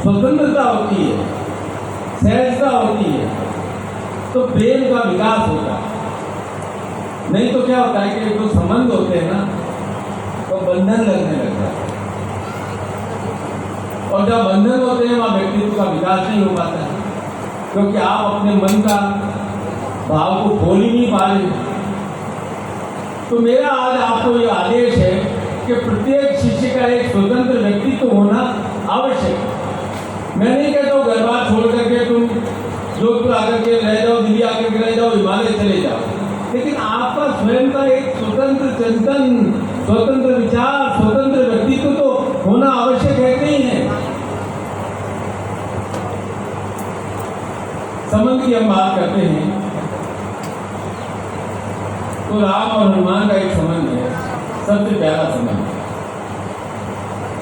स्वतंत्रता होती है, सहजता होती है, तो प्रेम का विकास होता है। नहीं तो क्या होता है कि जो संबंध होते हैं ना, तो बंधन लगने लगता है, और जब बंधन होते हैं वहाँ व्यक्तित्व का विकास नहीं हो पाता है, क्योंकि आप अपने मन का भाव को खोल ही नहीं पा रहे। तो मेरा आज आपको ये आदेश है कि प्रत्येक शिष्य का एक स्वतंत्र व्यक्तित्व होना आवश्यक है। मैं नहीं कहता हूँ घर बार छोड़ करके तुम जोधपुर आकर के रह जाओ, दिल्ली आकर के रह जाओ, हिमालय चले जाओ, लेकिन आपका स्वयं का एक स्वतंत्र चिंतन, स्वतंत्र विचार, स्वतंत्र व्यक्तित्व तो होना आवश्यक है कि नहीं है। संबंध की हम बात करते हैं तो राम और हनुमान का एक संबंध है, सबसे प्यारा संबंध।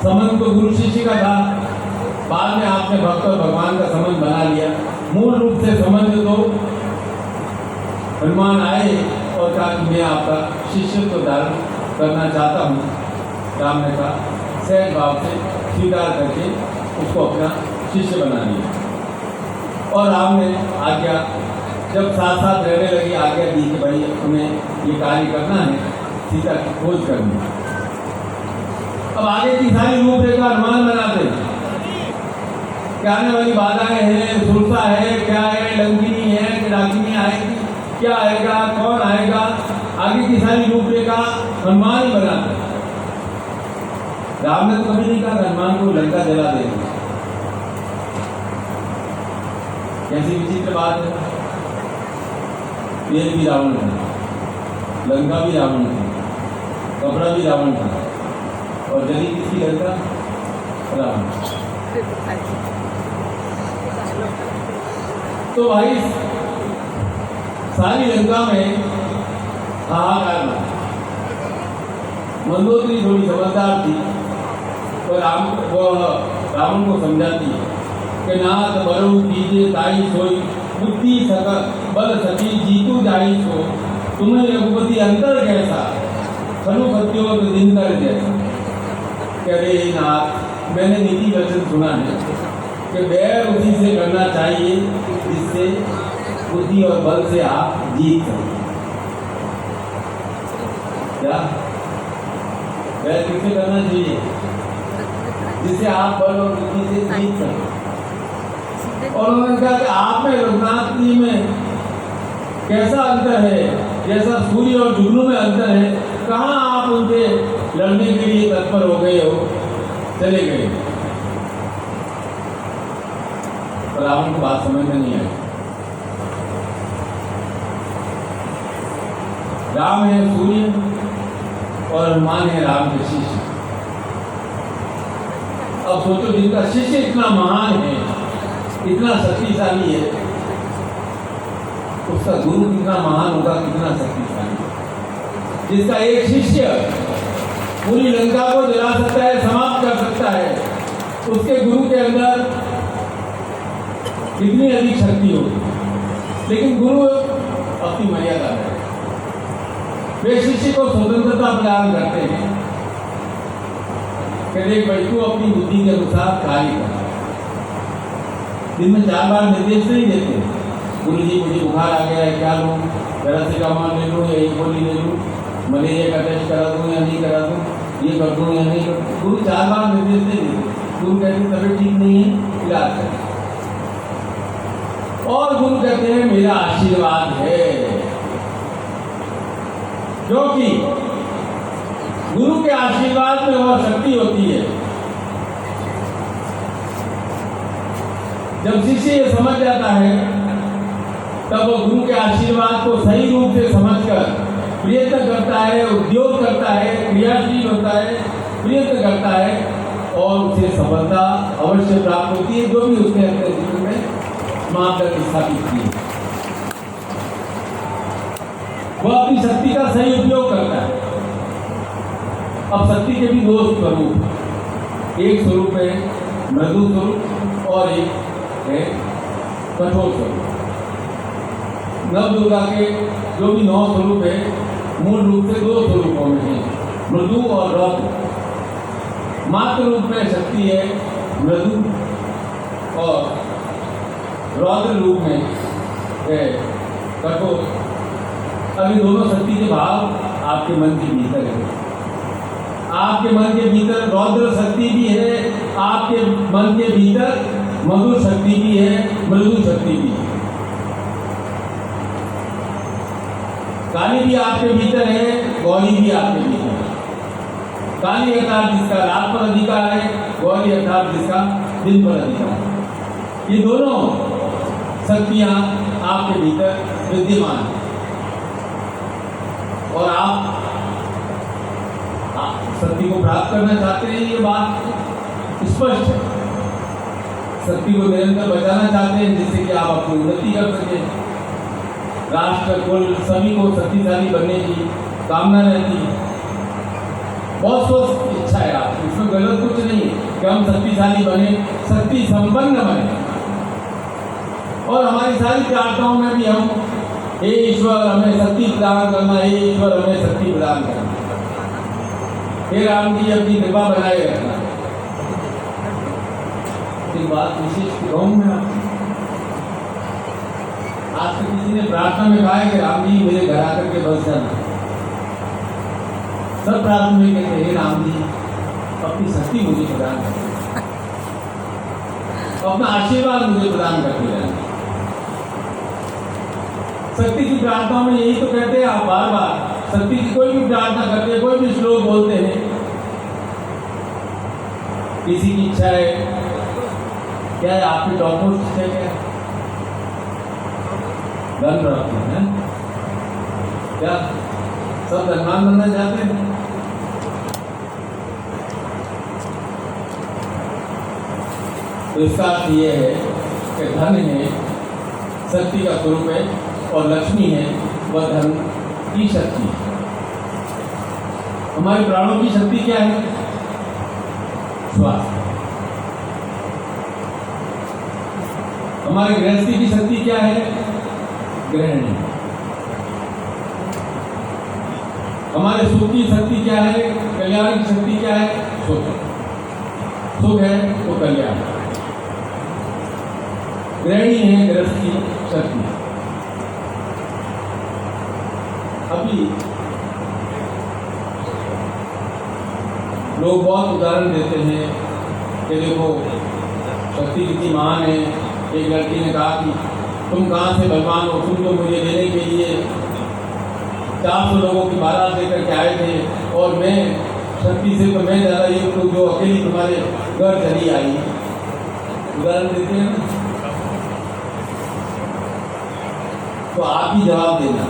संबंध तो गुरु शिष्य का था, बाद में आपने भक्त और भगवान का संबंध बना लिया। मूल रूप से संबंध तो हनुमान आए और कहा कि मैं आपका शिष्यत्व धारण करना चाहता हूँ। राम ने कहा, सहज भाव से स्वीकार करके उसको अपना शिष्य बना लिया। और राम ने आज्ञा, जब साथ साथ रहने लगी, आज्ञा दी कि भाई तुम्हें ये कार्य करना है, सीता की खोज करनी है। अब आगे की सारी रूपरेखा हनुमान बनाते हैं, क्या आने वाली बाधाएं हैं, सुरसा है, क्या है, लंकिनी है कि डाकिनी आएगी, क्या आएगा, कौन आएगा, आगे की सारी रूपरेखा हनुमान ही बनाते हैं। राम ने तो कभी नहीं कहा हनुमान को लंका जला देंगे। कैसी विचित्र बात है। पेड़ भी रावण था, लंका भी रावण था, कपड़ा भी रावण था, और जली किसकी लंका? रावण। तो भाई सारी लंका में हाहाकार था। मंदोदरी थोड़ी समझदार थी, तो रावण को समझाती है कि नाथ बरु कीजिए ताई सोई, बुद्धि सकल बल सती जीतू जाई सो, तुम्हें रघुपति अंतर कैसा, खनुपत्यों दिन कर जैसा। करे नाथ, मैंने नीति वचन सुना है कि बैर उसी से करना चाहिए जिससे बुद्धि और बल से आप जीत सकें। क्या बैर किससे करना चाहिए? जिससे आप बल और बुद्धि से जीत सकें। और उन्होंने कहा कि आप में रघुनाथ जी में कैसा अंतर है, जैसा सूर्य और जुगनू में अंतर है, कहाँ आप उनसे लड़ने के लिए तत्पर हो गए हो, चले गए। रावण को बात समझ में नहीं आई। राम है सूर्य और हनुमान है राम के शिष्य। अब सोचो, जिनका शिष्य इतना महान है, इतना शक्तिशाली है, उसका गुरु कितना महान होगा, कितना शक्तिशाली। जिसका एक शिष्य पूरी लंका को जला सकता है, समाप्त कर सकता है, उसके गुरु के अंदर कितनी अधिक शक्ति होगी। लेकिन गुरु अपनी मर्यादा है, वे शिष्य को स्वतंत्रता प्रदान करते हैं कि देख भाई, तू अपनी बुद्धि के अनुसार कार्य कर। दिन में 4 बार निर्देश नहीं देते, गुरु जी मुझे बुखार आ गया है, क्या लूँ, पैरासिटामोल ले लूँ या एक गोली ले लूँ, मलेरिया का टेस्ट करा दूँ या नहीं करा दूँ, ये कर दूँ या नहीं कर दूँ। गुरु 4 बार निर्देश नहीं देते। गुरु कहते हैं तबीयत ठीक नहीं है, इलाज करें। और गुरु कहते हैं मेरा आशीर्वाद है, क्योंकि गुरु के आशीर्वाद में वह शक्ति होती है। जब शिष्य ये समझ जाता है, तब वो गुरु के आशीर्वाद को सही रूप से समझकर प्रयत्न करता है, उद्योग करता है, क्रियाशील होता है, प्रयत्न करता है, और उसे सफलता अवश्य प्राप्त होती है, जो भी उसने अपने जीवन में मापदंड स्थापित किए। वह अपनी शक्ति का सही उपयोग करता है। अब शक्ति के भी 2 स्वरूप, एक स्वरूप है मृदु स्वरूप और एक है कठोर स्वरूप। नव दुर्गा के जो भी 9 स्वरूप है, मूल रूप से 2 स्वरूपों में है, मृदु और रौद्र। मात्र रूप में शक्ति है मृदु और रौद्र रूप में कठोर। अभी दोनों शक्ति के भाव आपके मन के भीतर है। आपके मन के भीतर रौद्र शक्ति भी है, आपके मन के भीतर मधुर शक्ति भी है, मृदु शक्ति भी है। काली भी आपके भीतर है, गौरी भी आपके भीतर है। काली अर्थात जिसका रात पर अधिकार है, गौरी अर्थात जिसका दिन पर अधिकार है। ये दोनों शक्तियां आपके भीतर विद्यमान है और आप शक्ति को प्राप्त करना चाहते हैं। ये बात स्पष्ट है। शक्ति को निरंतर बचाना चाहते हैं जिससे कि आप अपनी उन्नति कर सकें। राष्ट्र कुल सभी को शक्तिशाली बनने की कामना रहती है। बहुत स्वस्थ इच्छा है आप, इसमें गलत कुछ नहीं है कि हम शक्तिशाली बने, शक्ति संपन्न बने। और हमारी सारी प्रार्थनाओं में भी हम हे ईश्वर हमें शक्ति प्रदान करना, हे ईश्वर हमें शक्ति प्रदान करना, हे राम जी अपनी कृपा बनाए रखना। एक बात विशेष कहूँ मैं, आज तक किसी ने प्रार्थना में कहा है कि राम जी मेरे घर आकर के बस जाना। सब प्रार्थना में कहते हैं राम जी अपनी शक्ति मुझे प्रदान करते, अपना आशीर्वाद मुझे प्रदान करते रहना। शक्ति की प्रार्थना में यही तो कहते हैं आप बार बार। शक्ति की कोई भी प्रार्थना करते हैं, कोई भी श्लोक बोलते हैं, किसी की इच्छा है, क्या है आपके डॉक्यूमेंट्स है, क्या धन प्राप्ति है, क्या सब धनवान बनना चाहते हैं? तो इसका अर्थ ये है कि धन है शक्ति का स्वरूप है और लक्ष्मी है वह धन की शक्ति है। हमारे प्राणों की शक्ति क्या है? श्वास। हमारे गृहस्थी की शक्ति क्या है? ग्रहणी। हमारे सुख की शक्ति क्या है? कल्याण की शक्ति क्या है? सुख। सुख है तो कल्याण। ग्रहणी है गृहस्थ की शक्ति। अभी लोग बहुत उदाहरण देते हैं कि देखो शक्ति कितनी महान है। एक लड़की ने कहा कि तुम कहाँ से बलवान हो, तुम तो मुझे लेने के लिए 400 लोगों की बारात लेकर के आए थे और मैं शक्ति से तो मैं ज़्यादा ये तो जो अकेली तुम्हारे घर चली आई। उदाहरण देते हैं ना, तो आप ही जवाब देना।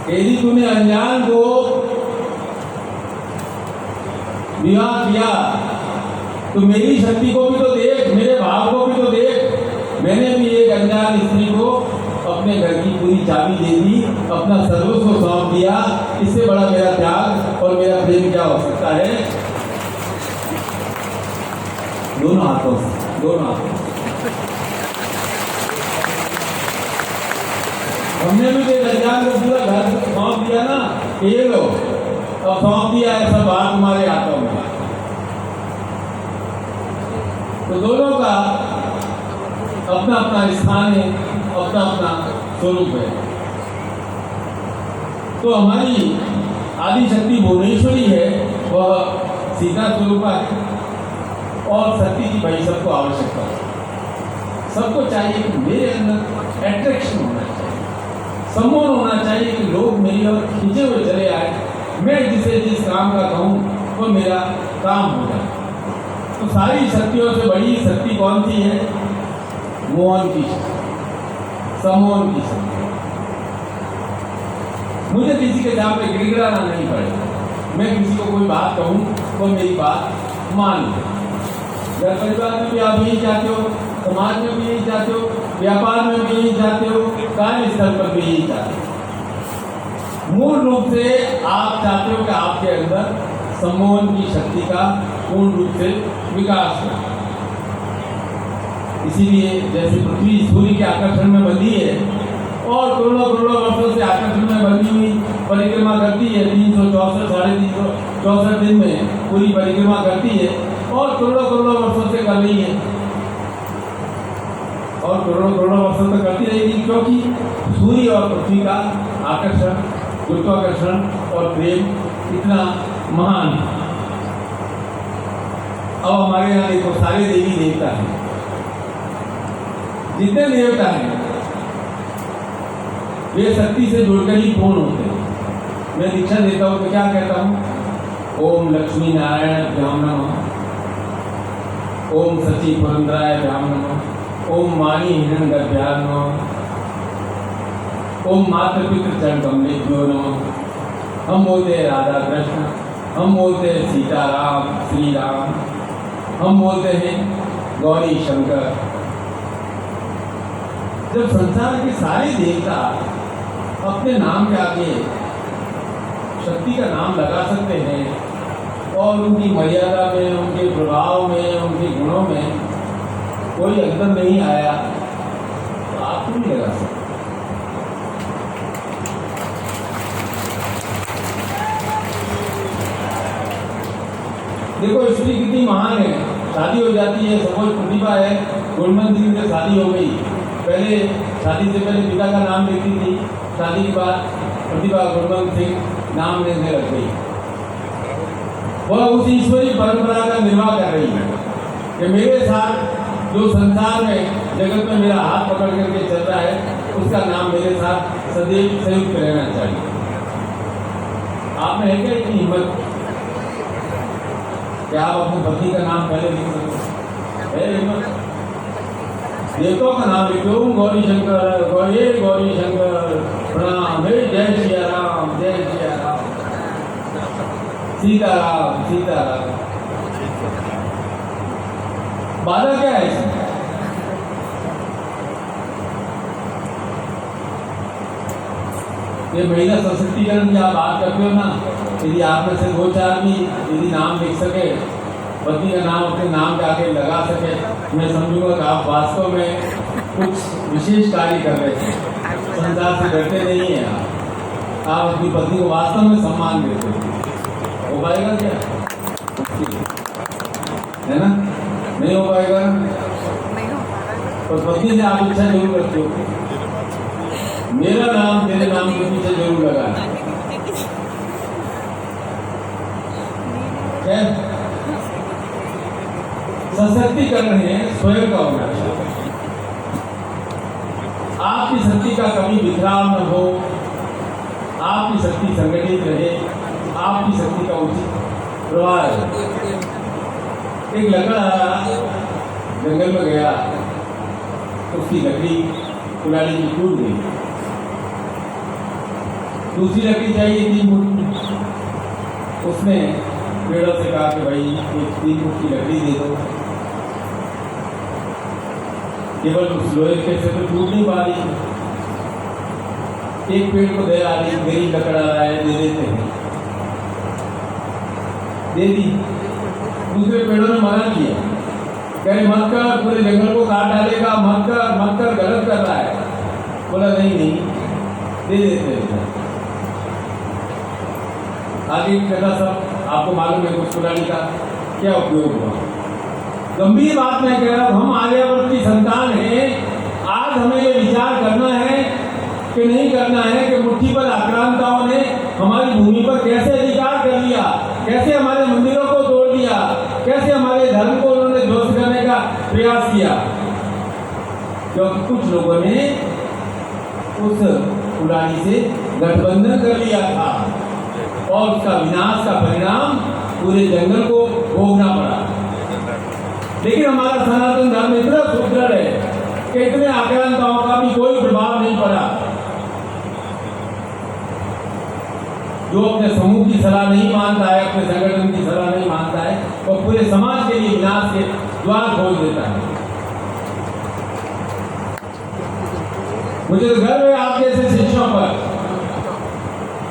यदि तूने अनजान को विवाह किया तो मेरी शक्ति को भी तो देख, मेरे भाव को भी तो देख। मैंने भी एक अनजान स्त्री को अपने घर की पूरी चाबी दे दी, अपना सर्वस्व सौंप दिया। इससे बड़ा मेरा त्याग और मेरा प्रेम क्या हो सकता है? दोनों हाथों से, दोनों हाथों से। हमने भी एक अनजान को पूरा घर सौंप दिया ना, ये लो अब सौंप दिया है, सब बात तुम्हारे हाथों में। तो दोनों का अपना अपना स्थान है, अपना अपना स्वरूप है। तो हमारी आदि शक्ति भुवनेश्वरी है, वह सीता स्वरूपा है और शक्ति की भाई सबको आवश्यकता है। सबको चाहिए कि मेरे अंदर एट्रैक्शन होना चाहिए, सम्मोहन होना चाहिए कि लोग मेरी ओर खींचे हुए चले आए, मैं जिसे जिस काम का कहूँ वो मेरा काम हो जाए। तो सारी शक्तियों से बड़ी शक्ति कौन सी है? मोहन की शक्ति, सम्मोहन की शक्ति। मुझे किसी के सामने गिड़गिड़ाना नहीं पड़ेगा। मैं किसी को कोई बात कहूँ वो मेरी बात मान ले। घर परिवार में भी आप यही चाहते हो, समाज में भी यही चाहते हो, व्यापार में भी यही चाहते हो, कार्यस्थल पर भी यही चाहते हो। मूल रूप से आप चाहते हो कि आपके अंदर सम्मोहन की शक्ति का पूर्ण रूप से विकास हो। इसीलिए जैसे पृथ्वी सूर्य के आकर्षण में बंधी है और करोड़ों करोड़ों वर्षों से आकर्षण में बंधी हुई परिक्रमा करती है, 364 साढ़े 364 दिन में पूरी परिक्रमा करती है और करोड़ों करोड़ों वर्षों से कर रही है। करोड़ों करोड़ों वर्षों तक करती रहेगी, क्योंकि सूर्य और पृथ्वी का आकर्षण, गुरुत्वाकर्षण और प्रेम इतना महान है। अब हमारे यहाँ देखो सारे देवी देवता हैं, जितने देवता हैं वे शक्ति से जुड़कर ही पूर्ण होते हैं। मैं दीक्षा देता हूँ तो क्या कहता हूँ, ओम लक्ष्मी नारायणाभ्याम नमः, ओम सची पुरंदराभ्याम नमः, ओम मानी हिरण्यगर्भाभ्याम नमः, ओम मातृपितृ चरण कमलेभ्यो नमः। हम बोलते हैं राधा कृष्ण, हम बोलते हैं सीताराम श्री राम, हम बोलते हैं गौरी शंकर। जब संसार के सारे देवता अपने नाम के आगे शक्ति का नाम लगा सकते हैं और उनकी मर्यादा में, उनके प्रभाव में, उनके गुणों में कोई अंतर नहीं आया, तो आप क्यों नहीं लगा सकते? देखो स्त्री कितनी महान है, शादी हो जाती है, सपोज प्रतिभा है, गोल्डमन सिंह से शादी हो गई। पहले शादी से पहले पिता का नाम लेती थी, शादी के बाद प्रतिभा गोल्डमन सिंह नाम लेने लग गई। वह उस ईश्वरीय परंपरा का निर्वाह कर रही है कि मेरे साथ जो संसार में जगत में मेरा हाथ पकड़ करके चल रहा है, उसका नाम मेरे साथ सदैव संयुक्त रहना चाहिए। आप में है क्या इतनी हिम्मत कि आप अपनी पत्नी का नाम पहले लिख सकते? है हिम्मत? देवताओं का नाम लिखो, गौरी शंकर, गौरी शंकर प्रणाम, हे जय सिया राम, जय सिया राम, सीताराम सीताराम। बाधा क्या है इसमें? ये महिला सशक्तिकरण की आप बात करते हो ना, यदि आप में से 2-4 भी यदि नाम लिख सके, पति का नाम अपने नाम के आगे लगा सके, मैं समझूंगा कि आप वास्तव में कुछ विशेष कार्य कर रहे हैं। संसार से डरते नहीं हैं आप अपनी पत्नी को वास्तव में सम्मान देते हैं। हो पाएगा क्या? है ना? नहीं हो पाएगा। और पत्नी से आप इच्छा जरूर रखते हो, मेरा नाम तेरे नाम के पीछे जरूर लगाना। सशक्तिकरण है स्वयं का होना चाहिए। आपकी शक्ति का कभी बिखराव न हो, आपकी शक्ति संगठित रहे, आपकी शक्ति का उचित प्रवाह रहे। एक लकड़ा जंगल में गया, उसकी लकड़ी कुल्हाड़ी की टूट गई, दूसरी लकड़ी चाहिए 3 फुट। उसने पेड़ों से कहा कि भाई एक 3 फुट की लकड़ी दे दो। केवल उस लोहे के से तो टूट नहीं पा रही। एक पेड़ को दे आ रही, गरीब लकड़ आ रहा है, दे देते हैं, दे दी। दूसरे पेड़ों ने मना किया, कह रहे मत कर, पूरे जंगल को काट डालेगा, मत कर, गलत कर रहा है। बोला नहीं दे देते हैं। आगे कहता सब आपको मालूम है कुछ कुल्हाड़ी का क्या उपयोग हुआ। गंभीर बात मैं कह रहा हूं, हम आर्यावर्त की संतान हैं। आज हमें ये विचार करना है कि नहीं करना है कि मुट्ठी पर आक्रांताओं ने हमारी भूमि पर कैसे अधिकार कर लिया, कैसे हमारे मंदिरों को तोड़ दिया, कैसे हमारे धर्म को उन्होंने ध्वस्त करने का प्रयास किया। क्योंकि कुछ लोगों ने उस कुल्हाड़ी से गठबंधन कर लिया था और उसका विनाश का परिणाम पूरे जंगल को भोगना पड़ा। लेकिन हमारा सनातन धर्म इतना सुदृढ़ है कि इतने आक्रांताओं का भी कोई प्रभाव नहीं पड़ा। जो अपने समूह की सलाह नहीं मानता है, अपने संगठन की सलाह नहीं मानता है, वो पूरे समाज के लिए विनाश के द्वार खोल देता है। मुझे गर्व है आप जैसे शिष्यों पर,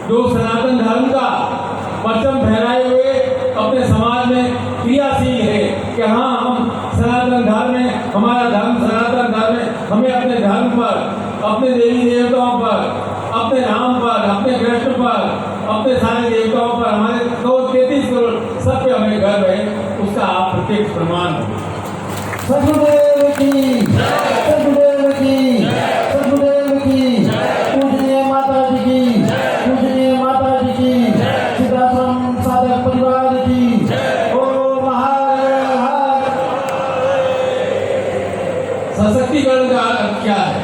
जो सनातन धर्म का परचम फहराए हुए अपने समाज में क्रियाशील है कि हाँ हम सनातन धर्म है, हमारा धर्म सनातन धर्म है, हमें अपने धर्म पर, अपने देवी देवताओं पर, अपने राम पर, अपने कृष्ण पर, अपने सारे देवताओं पर, हमारे 33 करोड़ सब पे हमें गर्व है। उसका आप प्रत्यक्ष प्रमाण हो। सदगुरुदेव की सशक्तिकरण का अर्थ क्या है?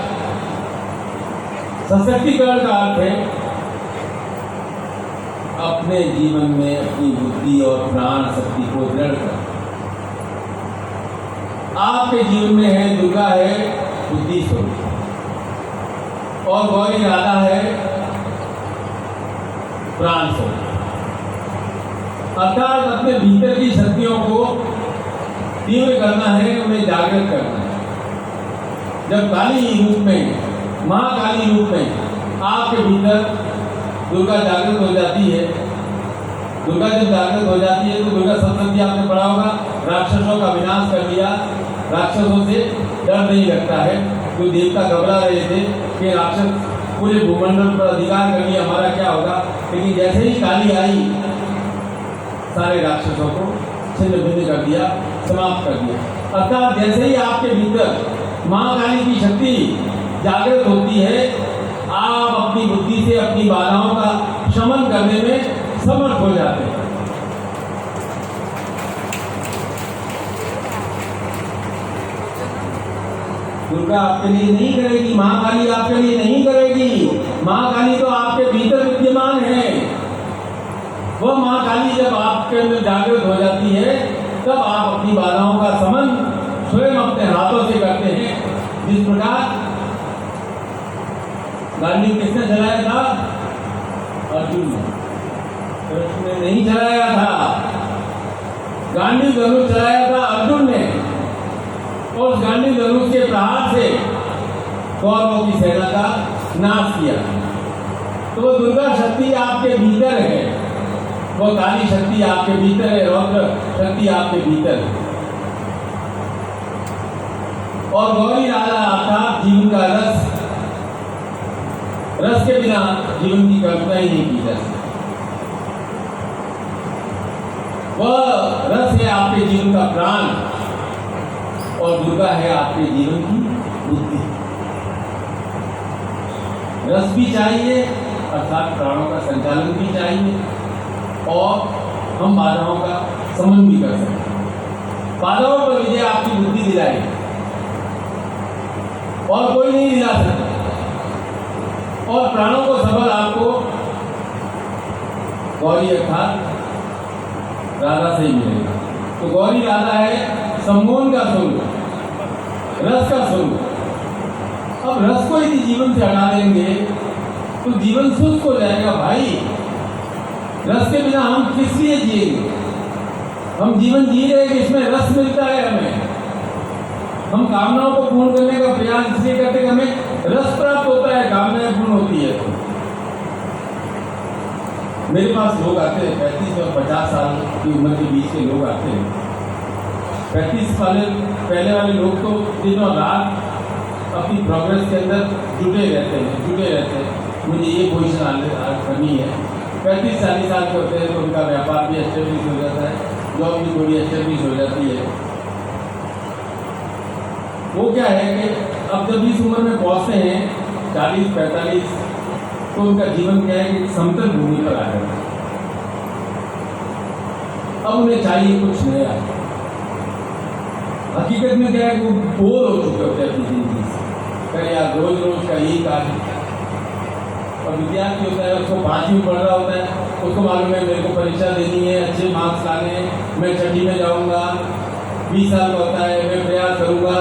सशक्तिकरण का अर्थ है अपने जीवन में अपनी बुद्धि और प्राण शक्ति को दृढ़ कर। आपके जीवन में है दुर्गा है बुद्धि स्वरूप और गौरी राधा है प्राण स्वरूप, अर्थात अपने भीतर की शक्तियों को तीव्र करना है, उन्हें जागृत करना है। जब काली रूप में, महाकाली रूप में आपके भीतर दुर्गा जागृत हो जाती है, दुर्गा जब जागृत हो जाती है तो दुर्गा सप्तशती आपने पढ़ा होगा, राक्षसों का विनाश कर दिया, राक्षसों से डर नहीं लगता है। जो देवता घबरा रहे थे कि राक्षस पूरे भूमंडल पर अधिकार कर लिया, हमारा क्या होगा, लेकिन जैसे ही काली आई सारे राक्षसों को छिन्न भिन्न कर दिया, समाप्त कर दिया। अर्थात जैसे ही आपके भीतर महाकाली की शक्ति जागृत होती है, आप अपनी बुद्धि से अपनी बाधाओं का शमन करने में समर्थ हो जाते हैं। दुर्गा आपके लिए नहीं करेगी, महाकाली आपके लिए नहीं करेगी। महाकाली तो आपके भीतर विद्यमान है। वह महाकाली जब आपके अंदर जागृत हो जाती है तब आप अपनी बाधाओं का शमन स्वयं अपने हाथों से करते हैं। जिस प्रकार गांधी किसने जलाया था? अर्जुन ने, कृष्ण ने नहीं जलाया था। गांधी धनुष चलाया था अर्जुन ने, और उस गांधी धनुष के प्रहार से कौरवों की सेना का नाश किया। तो वो दुर्गा शक्ति आपके भीतर है, वो काली शक्ति आपके भीतर है, रौद्र शक्ति आपके भीतर है। और गौरी राधा अर्थात जीवन का रस, रस के बिना जीवन की कल्पना ही नहीं की जा सकती। वह रस है आपके जीवन का प्राण, और दुर्गा है आपके जीवन की बुद्धि। रस भी चाहिए अर्थात प्राणों का संचालन भी चाहिए, और हम बाधाओं का शमन भी कर सकते हैं। बाधाओं पर विजय आपकी बुद्धि दिलाएगी और कोई नहीं दिला सकता, और प्राणों को सबल आपको गौरी अर्थात राधा से ही मिलेगा। तो गौरी राधा है सम्मोहन का स्वरूप, रस का स्वरूप। अब रस को यदि जीवन से हटा देंगे तो जीवन शुष्क हो जाएगा भाई। रस के बिना हम किस लिए जिएंगे? हम जीवन जी रहे हैं, इसमें रस मिलता है हमें। हम कामनाओं को पूर्ण करने का प्रयास इसलिए करते हैं, हमें रस प्राप्त होता है, कामनाएं पूर्ण होती है। तो मेरे पास लोग आते हैं 35 और 50 साल की उम्र के बीच के लोग आते हैं। 35 वाले पहले वाले लोग तो दिनों रात अपनी प्रोग्रेस के अंदर जुटे रहते हैं। मुझे ये पोजीशन करनी है। 35-40 साल के होते हैं तो उनका व्यापार भी एस्टेब्लिश हो जाता है, जॉब भी थोड़ी एस्टेब्लिश हो जाती है। वो क्या है कि अब जब इस उम्र में पहुंचते हैं 40-45, तो उनका जीवन क्या है कि समतल भूमि पर आ जाता है। अब उन्हें चाहिए कुछ नया। हकीकत में क्या है वो बोर हो चुके होते हैं अपनी जिंदगी से। कहीं यार रोज रोज का यही कार्य। और विद्यार्थी होता है, उसको 5वीं पढ़ रहा होता है, उसको मालूम है मेरे को परीक्षा देनी है, अच्छे मार्क्स लाने हैं, मैं 6ठी में जाऊंगा। 20 साल का होता है, मैं प्रयास करूंगा,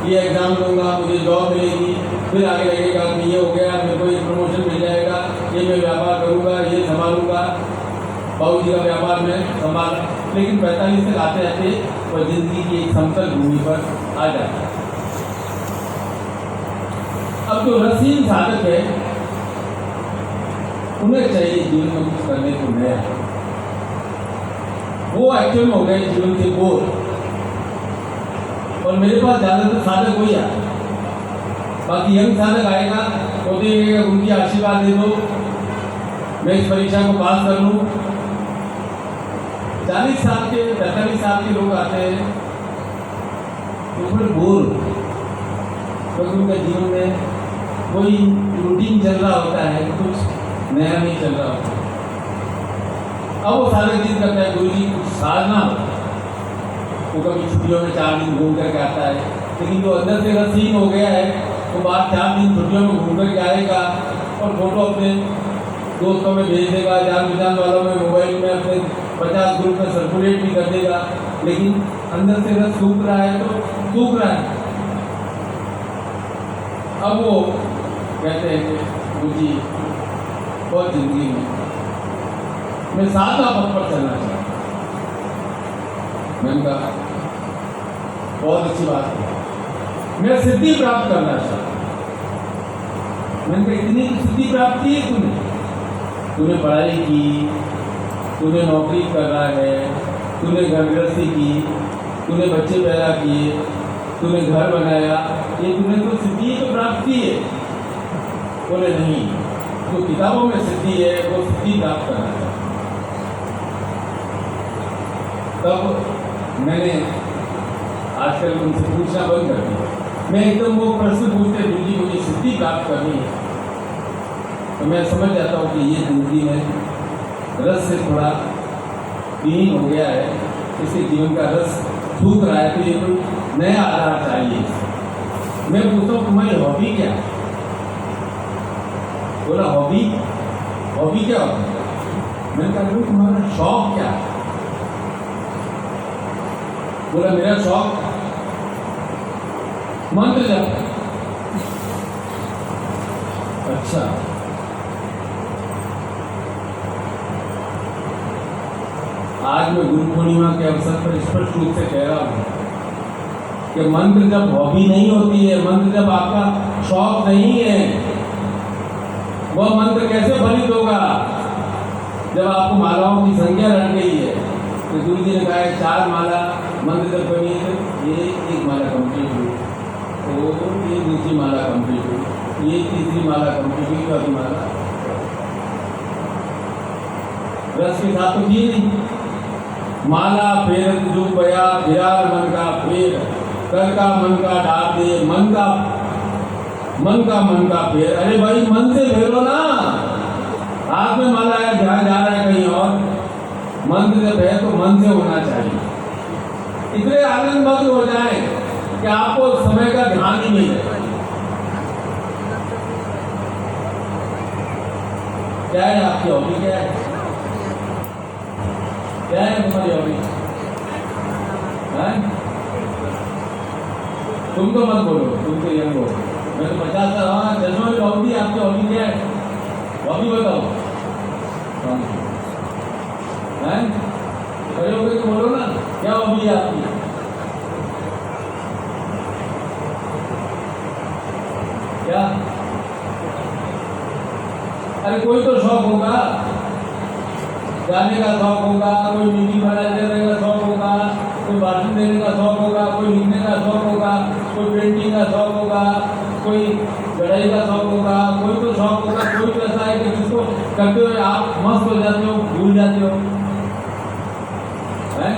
ये एग्जाम दूंगा, मुझे जॉब मिलेगी, फिर आगे लगेगा कि ये हो गया, मेरे को ये प्रमोशन मिल जाएगा, ये मैं व्यापार करूंगा, ये संभालूंगा, बाबू जी का व्यापार में संभाला। लेकिन 45 तक आते आते वो जिंदगी की एक समतल भूमि पर आ जाता है। अब जो रसीन साधक है उन्हें चाहिए जीवन में कुछ करने को नया। वो एक्चुअल में हो गए जीवन से बोर, और मेरे पास ज्यादातर साधक वही आते। बाकी यंग साधक आएगा तो देगा उनकी आशीर्वाद दे दो, मैं इस परीक्षा को पास कर लूँ। 40 साल के 45 साल के लोग आते हैं तो थोड़े बोर, क्योंकि उनका जीवन में कोई रूटीन चल रहा होता है, कुछ नया नहीं चल रहा होता। अब वो साधक जिद करता है गुरु जी कुछ साधना हो, वो कभी छुट्टियों में 4 दिन घूम करके आता है, लेकिन जो अंदर से रसीन हो गया है वो बात 4 दिन छुट्टियों में घूम करके आएगा और फोटो अपने दोस्तों में भेज देगा, जान पहचान वालों में, मोबाइल में अपने 50 ग्रुप में सर्कुलेट भी कर देगा, लेकिन अंदर से रस सूख रहा है तो सूख रहा है। अब वो कहते हैं कि मुझे बहुत जिंदगी में मैं सादा पथ पर चलना चाहता हूँ। मैंने कहा बहुत अच्छी बात है, मैं सिद्धि प्राप्त करना चाहता हूँ। मैंने कहा इतनी सिद्धि प्राप्त की है तूने पढ़ाई की, तूने नौकरी कर रहा है, तूने घर गृहस्थी की, तूने बच्चे पैदा किए, तूने घर बनाया, ये तूने तो सिद्धि तो प्राप्त की है। बोले नहीं, जो किताबों में सिद्धि है वो सिद्धि प्राप्त करना है। तब मैंने आजकल उनसे पूछना बंद कर दिया। मैं एकदम वो प्रश्न पूछते जी मुझे सिद्धि प्राप्त करनी है, तो मैं समझ जाता हूँ कि ये जिंदगी में रस से थोड़ा विहीन हो गया है, इसके जीवन का रस सूख रहा है, तो ये कोई नया आधार चाहिए। मैं पूछता हूँ तुम्हारी हॉबी क्या है? बोला हॉबी क्या होता है? मैंने कहा तुम्हारा शौक क्या है? बोला मेरा शौक मंत्र जप। अच्छा, आज मैं गुरु पूर्णिमा के अवसर पर स्पष्ट रूप से कह रहा हूं कि मंत्र जब हॉबी नहीं होती है, मंत्र जब आपका शौक नहीं है, वह मंत्र कैसे फलित होगा? जब आपको मालाओं की संख्या रट गई है, तो गुरु जी ने कहा है 4 माला मंत्र जब बनी है, ये 1 माला कंप्लीट हुई, तो ये दूसरी माला कंप्लीट हुई, ये तीसरी माला कंप्लीट हुई, चौथी माला रस के साथ तो की नहीं। माला फेर जो बया फिरार मन का फेर, कर का मन का डाल दे, मन का फेर। अरे भाई मन से फेरो ना, हाथ में माला है, ध्यान जा रहा है कहीं और, मंत्र जब है तो मन से होना चाहिए। इतने आनंद मग्न हो जाए कि आपको समय का ध्यान ही नहीं है। क्या है आपकी हॉबी? क्या है तुम्हारी हॉबी? तुम तो मत बोलो, तुम तो यंग हो, मैं तो 50 साल। हाँ, चश्मा भी हॉबी, आपकी हॉबी क्या है? हॉबी बताओ। खड़े हो गए तो बोलो ना, क्या हॉबी है आपकी? क्या? अरे कोई तो शौक होगा, गाने का शौक होगा, कोई म्यूजिक बनाने का शौक होगा, कोई भाषण देने का शौक होगा, कोई लिखने का शौक होगा, कोई पेंटिंग का शौक होगा, कोई गढ़ाई का शौक होगा, कोई तो शौक होगा। कोई तो ऐसा है कि जिसको करते हुए आप मस्त हो जाते हो, भूल जाते हो, है?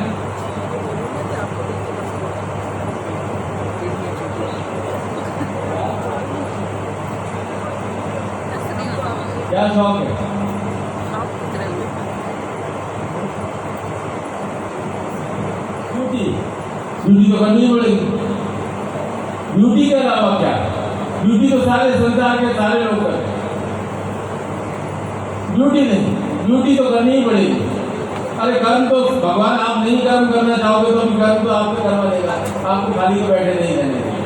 क्या शौक है? ड्यूटी तो करनी पड़ेगी। ड्यूटी के अलावा क्या? ड्यूटी तो सारे संसार के सारे लोग करते हैं, ड्यूटी नहीं, ड्यूटी तो करनी ही पड़ेगी। अरे कर्म तो भगवान, आप नहीं कर्म करना चाहोगे तो भी कर्म तो आपको करवा देगा, आपको खाली तो बैठे नहीं रहने देगा।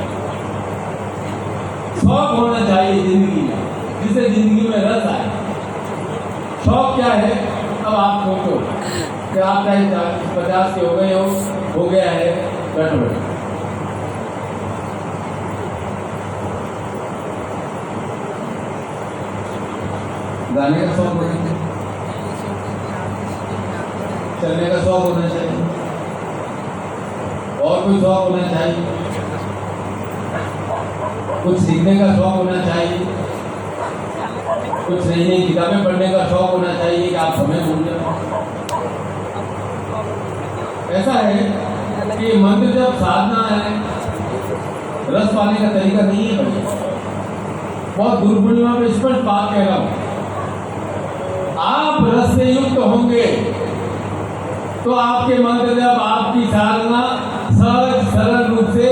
शौक होना चाहिए जिंदगी में, जिससे जिंदगी में रस आए। शौक क्या है? अब आप सोचो कि आप चाहे 40-50 के हो गए हो गया है, बैठो बैठो। गाने का शौक होना चाहिए, चलने का शौक होना चाहिए, और कोई शौक होना चाहिए, कुछ सीखने का शौक होना चाहिए, कुछ नई नई किताबें पढ़ने का शौक होना चाहिए कि आप समय भूल जाओ। ऐसा है कि मंत्र जब साधना है, रस पाने का तरीका नहीं है भैया। बहुत गुरु पूर्णिमा में स्पष्ट बात कह रहा हूं, आप रस से युक्त होंगे तो आपके मंत्र जब, आपकी साधना सहज सरल रूप से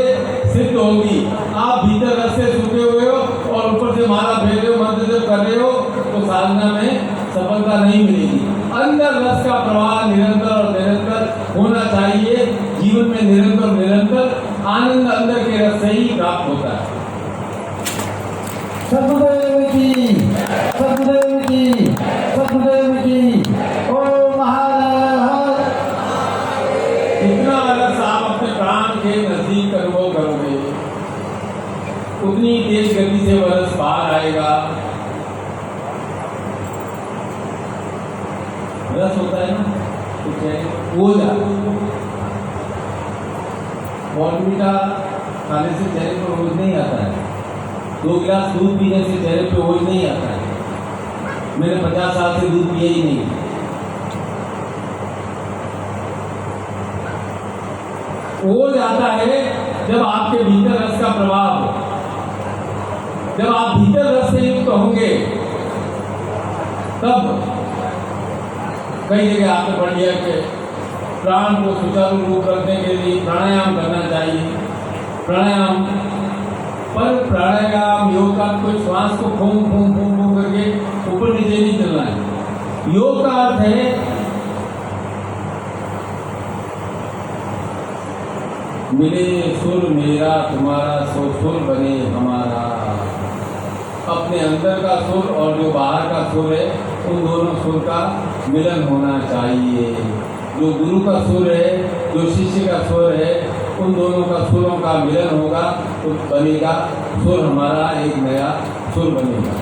सिद्ध होगी। आप भीतर रस से सूखे हुए हो और ऊपर से माला फेर रहे हो, मंत्र जप कर रहे हो, तो साधना में सफलता नहीं मिलेगी। अंदर रस का प्रवाह निरंतर और निरंतर होना चाहिए। जीवन में निरंतर निरंतर आनंद अंदर के रस से ही प्राप्त होता है। सतगुरुदेव की, सतगुरुदेव की, सतगुरुदेव की। ओम महाराज। जितना रस आप अपने प्राण के नजदीक अनुभव करोगे, उतनी तेज गति से वह रस बाहर आएगा। रस होता है ना, कुछ है वो बॉर्नवीटा खाने से चेहरे पर ओझ नहीं आता है। 2 गिलास दूध पीने से चेहरे पे ओझ नहीं आता है। मैंने 50 साल से दूध पिया ही नहीं। ओझ आता है जब आपके भीतर रस का प्रवाह हो। जब आप भीतर रस से युक्त होंगे, तब कई जगह आपने पढ़ लिया कि प्राण को सुचारू रूप रखने के लिए प्राणायाम करना चाहिए। प्राणायाम पर प्राणायाम योग का कोई श्वास को फूंक फूंक फूंक फूंक करके ऊपर नीचे नहीं चलना है। योग का अर्थ है मिले सुर मेरा तुम्हारा सो सुर बने हमारा। अपने अंदर का सुर और जो बाहर का सुर है, उन दोनों सुर का मिलन होना चाहिए। जो गुरु का सुर है, जो शिष्य का सुर है, उन दोनों का सुरों का मिलन होगा तो बनेगा सुर, हमारा एक नया सुर बनेगा।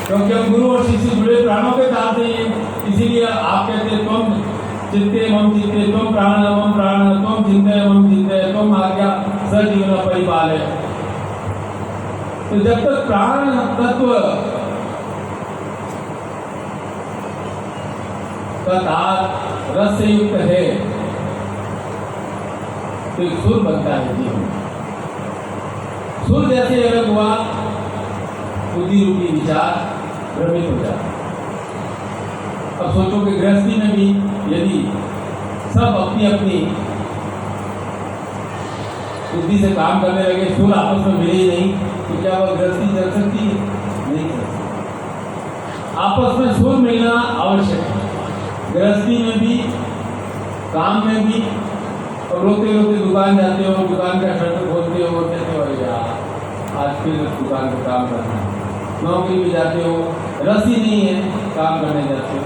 क्योंकि हम गुरु और शिष्य जुड़े प्राणों के साथ हैं, इसीलिए आप कहते हैं तुम चित्ते मम चित्ते, तुम प्राण मम प्राण, तुम चिंते मम चिंते, तुम आज्ञा सजीवन परिपाल है। तो जब तक प्राण तत्व का तार रस से युक्त है, तो एक सुर बनता है जीवन। सुर जैसे अलग हुआ, बुद्धि रूपी विचार भ्रमित हो जाता। अब सोचो कि गृहस्थी में भी यदि सब अपनी अपनी बुद्धि से काम करने लगे, सुर आपस में मिले ही नहीं, तो क्या वह गृहस्थी चल सकती है? नहीं चल सकती। आपस में सुर मिलना आवश्यक है, गृहस्थी में भी, काम में भी। और रोते रोते दुकान जाते हो, दुकान का शटर खोलते हो, कहते हो यार आज फिर दुकान पे काम करना है। नौकरी भी जाते हो, रस ही नहीं है, काम करने जाते हो।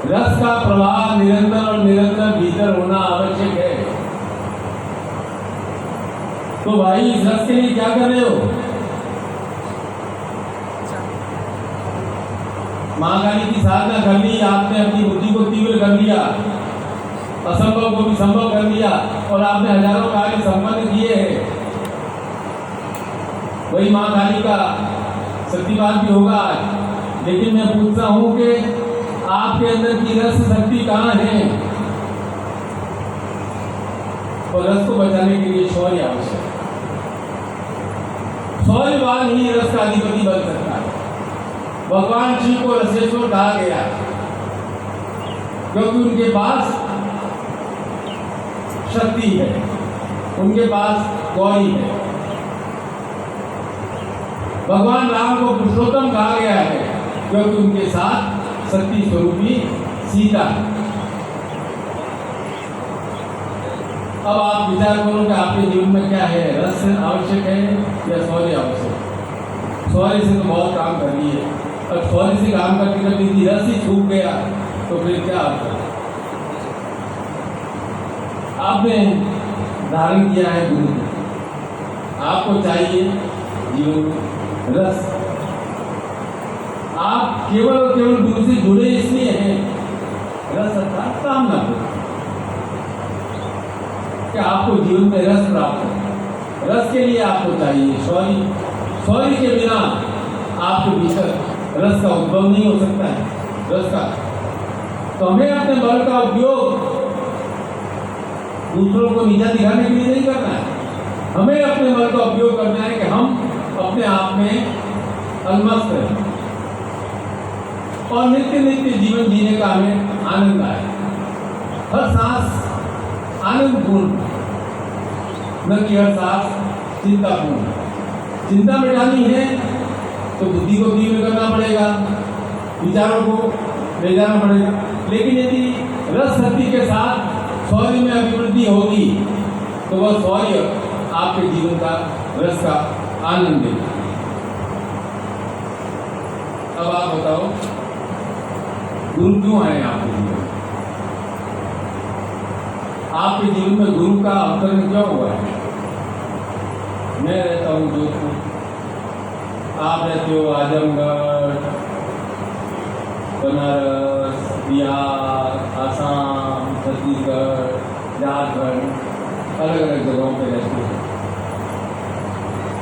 रस का प्रवाह निरंतर और निरंतर भीतर होना आवश्यक है। तो भाई इस रस के लिए क्या कर रहे हो? महाकाली की साधना कर ली आपने, अपनी बुद्धि को तीव्र कर लिया, असंभव को भी संभव कर लिया, और आपने हजारों कार्य संपन्न किए हैं। वही महाकाली का शक्तिवाद भी होगा आज। लेकिन मैं पूछता हूं कि आपके अंदर की रस शक्ति कहां है? और रस को बचाने के लिए शौर्य आवश्यक है। शौर्यवान ही रस का अधिपति बन सकता है। भगवान शिव को रसेश्वर कहा गया क्योंकि उनके पास शक्ति है, उनके पास गौरी है। भगवान राम को पुरुषोत्तम कहा गया है क्योंकि उनके साथ शक्ति स्वरूपी सीता है। अब आप विचार करो कि आपके जीवन में क्या है, रस आवश्यक है या शौर्य आवश्यक है? शौर्य से तो बहुत काम कर लिए, और शौर्य से काम करते करते यदि रस ही छूट गया तो फिर क्या होगा? आपने धारण किया है गुरु को, आपको चाहिए जीवन में रस। आप केवल और केवल गुरु से जुड़े इसलिए हैं, रस अर्थात कामना को, कि आपको जीवन में रस प्राप्त हो। रस के लिए आपको चाहिए शौर्य। शौर्य के बिना आपके भीतर रस का उद्भव नहीं हो सकता है। रस का तो हमें अपने बल का उपयोग दूसरों को नीचा दिखाने के लिए नहीं करना है। हमें अपने बल का उपयोग करना है कि हम अपने आप में अलमस्त रहें और नित्य नित्य जीवन जीने का हमें आनंद आए। हर सांस आनंदपूर्ण, न कि हर सांस चिंतापूर्ण। चिंता मिटानी है तो बुद्धि को तीव्र करना पड़ेगा, विचारों को ले जाना पड़ेगा। लेकिन यदि रस शक्ति के साथ शौर्य में अभिवृद्धि होगी तो वह शौर्य आपके जीवन का रस का आनंद देगा। अब आप बताओ, गुरु क्यों आए आपके जीवन में? आपके जीवन में गुरु का अवतरण क्यों हुआ है? मैं रहता हूँ जोधपुर, आप रहते हो आजमगढ़, बनारस, बिहार, आसाम, छत्तीसगढ़, झारखंड, अलग अलग जगहों पे रहते हैं।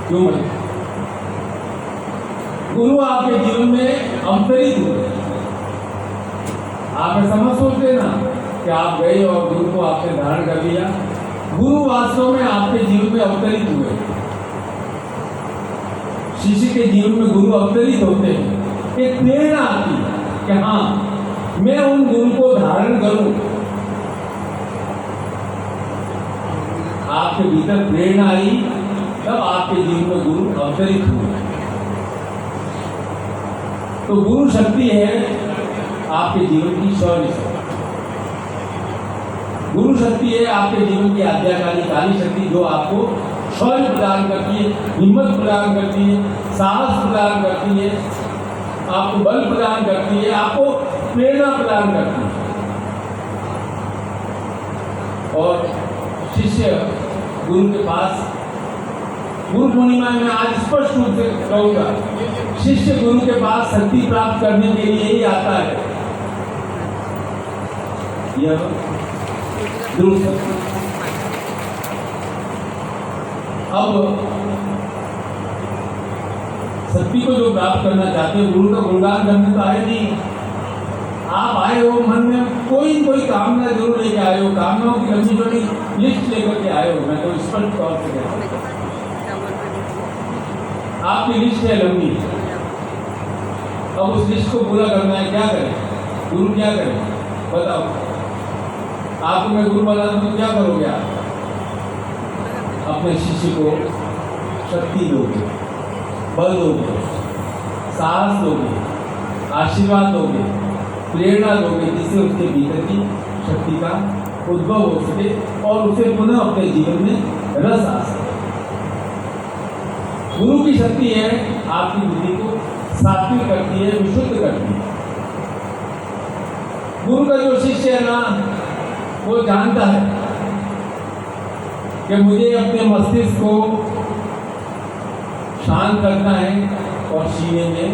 क्यों भाई? गुरु आपके जीवन में अवतरित हुए। आप ऐसा मत सोचते ना कि आप गए और गुरु को आपने धारण कर लिया। गुरु वास्तव में आपके जीवन में अवतरित हुए। शिष्य के जीवन में गुरु अवतरित होते हैं। एक प्रेरणा आती है कि हाँ, मैं उन गुरु को धारण करूं। आपके भीतर प्रेरणा आई, तब आपके जीवन में गुरु अवतरित हुए। तो गुरु शक्ति है आपके जीवन की शौर्य शक्ति। गुरु शक्ति है आपके जीवन की आज्ञाकारी काली शक्ति, जो आपको शौर्य प्रदान करती है, हिम्मत प्रदान करती है, साहस प्रदान करती है, आपको बल प्रदान करती है, आपको प्रेरणा प्रदान करती है। और शिष्य गुरु के पास, गुरु पूर्णिमा में आज स्पष्ट रूप से कहूंगा, शिष्य गुरु के पास शक्ति प्राप्त करने के लिए ही आता है। यह ध्रुव शक्ति। अब शक्ति को जो प्राप्त करना चाहते हैं, गुरु का गुणगान करने तो आए नहीं। आप आए हो मन में कोई कामना जरूर लेके आए हो, कामनाओं की लंबी चौड़ी लिस्ट लेकर के आए हो। मैं तो स्पष्ट तौर से कहता हूं, आपकी लिस्ट है लंबी। अब उस लिस्ट को पूरा करना है, क्या करें? गुरु क्या करें बताओ? आपको मैं गुरु बना दूं तो क्या करोगे आप? अपने शिष्य को शक्ति दोगे, बल दोगे, साहस दोगे, आशीर्वाद दोगे, प्रेरणा दोगे, जिससे उसके भीतर की शक्ति का उद्भव हो सके और उसे पुनः अपने जीवन में रस आ सके। गुरु की शक्ति है आपकी बुद्धि को सात्विक करती है, विशुद्ध करती है। गुरु का जो शिष्य है ना, वो जानता है कि मुझे अपने मस्तिष्क को शांत करना है और सीने में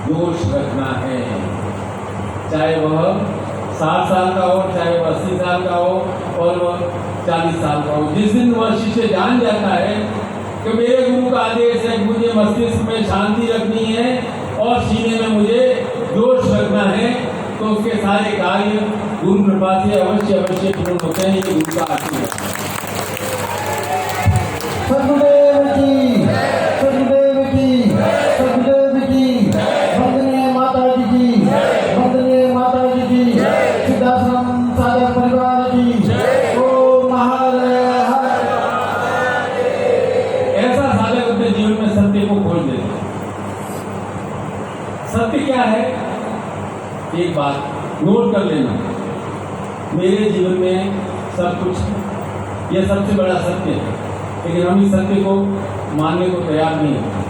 जोश रखना है। चाहे वह 60 साल का हो, चाहे वह 80 साल का हो और वह 40 साल का हो। जिस दिन वह शिष्य जान जाता है कि मेरे गुरु का आदेश है, मुझे मस्तिष्क में शांति रखनी है और सीने में मुझे जोश रखना है, तो उसके सारे कार्य गुरु कृपा से अवश्य पूर्ण होते हैं। ये गुरु का आशीर्वाद है। सदगुरुदेव की, सदगुरुदेव की, सदगुरुदेव की, वंदनीय माता जी की, वंदनीय माता जी की, सिद्धाश्रम साधक परिवार की। ओम महादेव। ऐसा साधक अपने जीवन में सत्य को खोल देते। सत्य क्या है? एक बात नोट कर लेना, मेरे जीवन में सब कुछ है, यह सबसे बड़ा सत्य है, लेकिन हम इस सत्य को मानने को तैयार नहीं होते।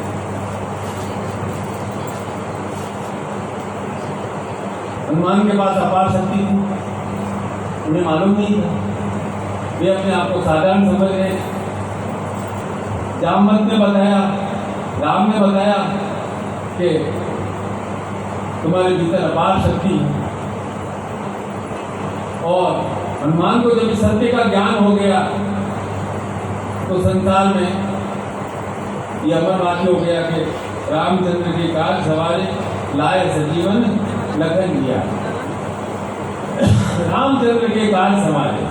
हनुमान के पास अपार शक्ति थी, उन्हें मालूम नहीं था, वे अपने आप को साधारण समझ रहे। जामवंत ने बताया, राम ने बताया कि तुम्हारे भीतर अपार शक्ति है। और हनुमान को जब सत्य का ज्ञान हो गया तो संसार में यह अमर वाक्य हो गया कि रामचंद्र के काज सवारे लाए सजीवन लखन दिया। रामचंद्र के काज सवारे,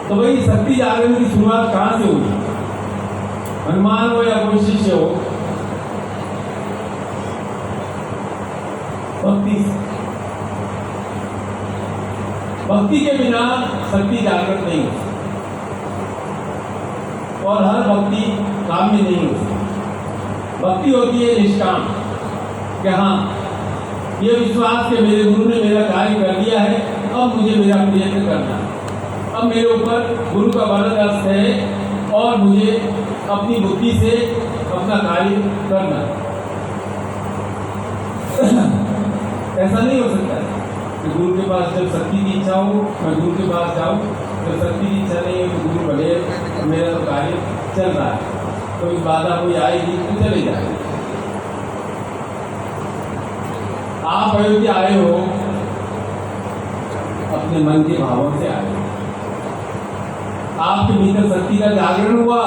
तो वही शक्ति जागरण की शुरुआत कहाँ से हुई? हनुमान हो या कोई शिष्य हो, भक्ति से। भक्ति के बिना शक्ति जागृत नहीं हो सकती और हर भक्ति काम में नहीं हो सकती। भक्ति होती है निष्काम कि हाँ, ये विश्वास कि मेरे गुरु ने मेरा कार्य कर दिया है, अब मुझे मेरा प्रयत्न करना है, अब मेरे ऊपर गुरु का वरदान है और मुझे अपनी बुद्धि से अपना कार्य करना है। ऐसा नहीं हो सकता है कि गुरु के पास जब शक्ति की इच्छा हो मैं गुरु के पास जाऊं, जब शक्ति की इच्छा नहीं है तो गुरु बढ़े, मेरा तो कार्य चल रहा है, तो इस बाधा कोई आएगी तो चले जाएगी। आप अयोध्या आए हो अपने मन के भावों से आए हो, आपके भीतर शक्ति का जागरण हुआ,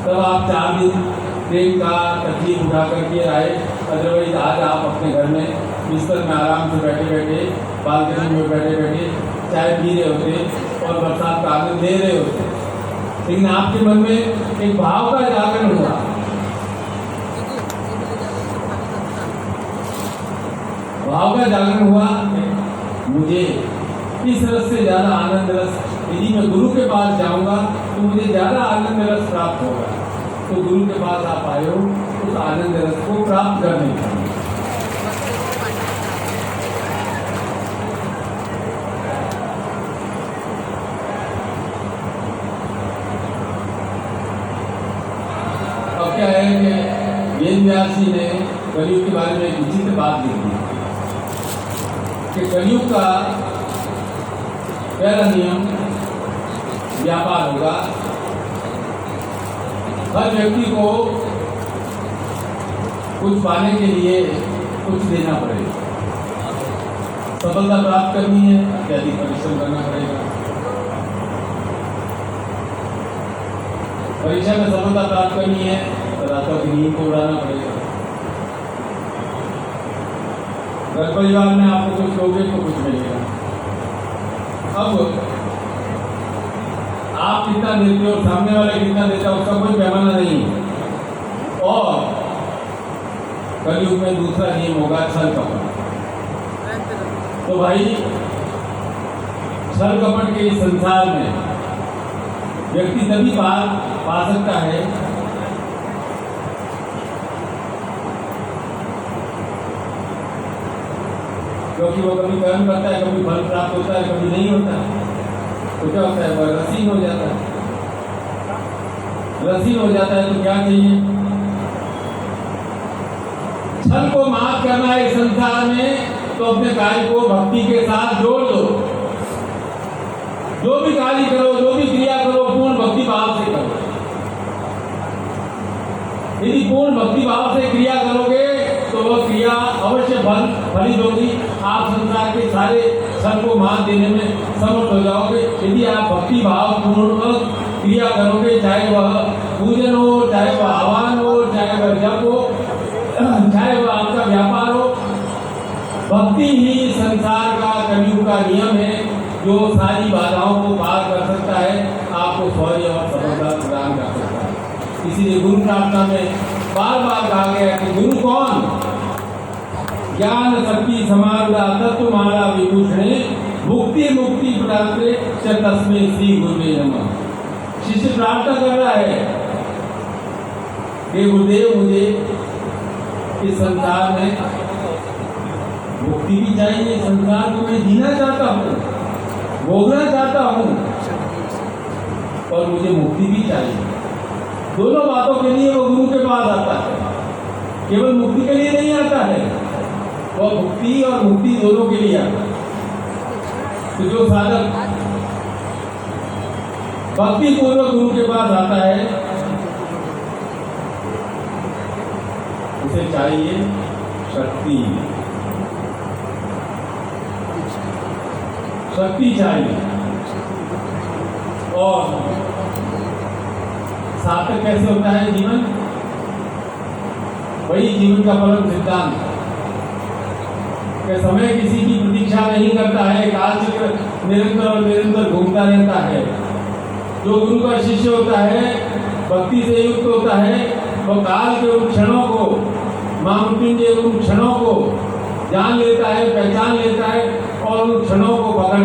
तब आप 4 दिन प्रेम का तकलीफ उठा करके आए। अदरवाइज आज आप अपने घर में बिस्तर में आराम से बैठे बैठे, बालकनी में बैठे बैठे चाय पी रहे होते और बरसात का आनंद ले रहे होते, लेकिन आपके मन में एक भाव का जागरण हुआ। भाव का जागरण हुआ, मुझे इस रस से ज्यादा आनंद रस, यदि मैं गुरु के पास जाऊंगा तो मुझे ज्यादा आनंद रस प्राप्त होगा। तो गुरु के पास आप आए हो उस आनंद रस को प्राप्त करने के लिए। अब क्या है कि वेद व्यास जी ने कलयुग के बारे में एक विचित्र बात लिखी कि कलयुग का पहला नियम व्यापार होगा। हर व्यक्ति को कुछ पाने के लिए कुछ देना पड़ेगा। सफलता प्राप्त करनी है, अत्यधिक परिश्रम करना पड़ेगा। परीक्षा में सफलता प्राप्त करनी है तो रातों की नींद को उड़ाना पड़ेगा। घर परिवार में आपको कुछ लोगे तो कुछ मिलेगा। अब आप कितना देते हो, सामने वाले कितना देता है, उसका कोई पैमाना नहीं है। और कलयुग में दूसरा नियम होगा छल कपट। तो भाई छल कपट के इस संसार में व्यक्ति तभी पा सकता है क्योंकि वो कभी कर्म करता है, कभी फल प्राप्त होता है, कभी नहीं होता है। तो क्या होता है, वह रसीन हो जाता है। रसीन हो जाता है तो क्या चाहिए, छल को माफ करना है इस संसार में, तो अपने कार्य को भक्ति के साथ जोड़ दो। जो भी कार्य करो, जो भी क्रिया करो, पूर्ण भक्ति भाव से करो। यदि पूर्ण भक्ति भाव से क्रिया करोगे तो वह क्रिया अवश्य फलित होगी। आप संसार के सारे छल को मात देने में समर्थ हो जाओगे यदि आप भक्ति भाव पूर्ण क्रिया करोगे, चाहे वह पूजन हो, चाहे वह आह्वान हो, चाहे वह जप हो, चाहे वह आपका व्यापार हो। भक्ति ही संसार का, कलयुग का नियम है जो सारी बाधाओं को पार कर सकता है, आपको शौर्य और सफलता प्रदान कर सकता है। इसीलिए गुरु प्रार्थना में बार बार कहा गया कि गुरु कौन, ज्ञान शक्ति समारूढ़ा तत्वमाला विभूषणे मुक्ति मुक्ति प्रदाते च तस्मै श्री गुरुवे नमः। शिष्य प्रार्थना कर रहा है कि गुरुदेव मुझे इस संसार में मुक्ति भी चाहिए, संसार को मैं जीना चाहता हूँ, भोगना चाहता हूँ, और मुझे मुक्ति भी चाहिए। दोनों बातों के लिए वो गुरु के पास आता है, केवल मुक्ति के लिए नहीं आता है, वह मुक्ति और मुक्ति दोनों के लिए आता है। तो जो साधक भक्ति पूर्वक गुरु के पास आता है उसे चाहिए शक्ति, शक्ति चाहिए। और सार्थक कैसे होता है जीवन, वही जीवन का परम सिद्धांत कि समय किसी की प्रतीक्षा नहीं करता है, कालचक्र निरंतर और निरंतर घूमता रहता है। जो गुरु का शिष्य होता है, भक्ति से युक्त होता है, वह काल के उन क्षणों को, महामृत्युंजय उन क्षणों को जान लेता है, पहचान लेता है और उन क्षणों को पकड़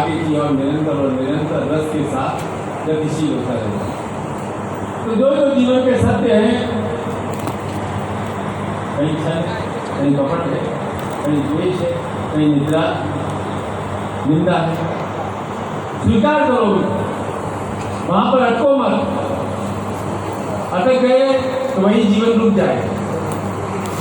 आगे की और निरंतर रस के साथ गतिशील होता रहेगा। तो जो जो जीवन के सत्य हैं, कहीं क्षण, कहीं कपट है, कहीं द्वेष है, कहीं निद्रा निंदा है, स्वीकार करो, वहां पर अटको मत। अटक गए तो वही जीवन रुक जाएगा।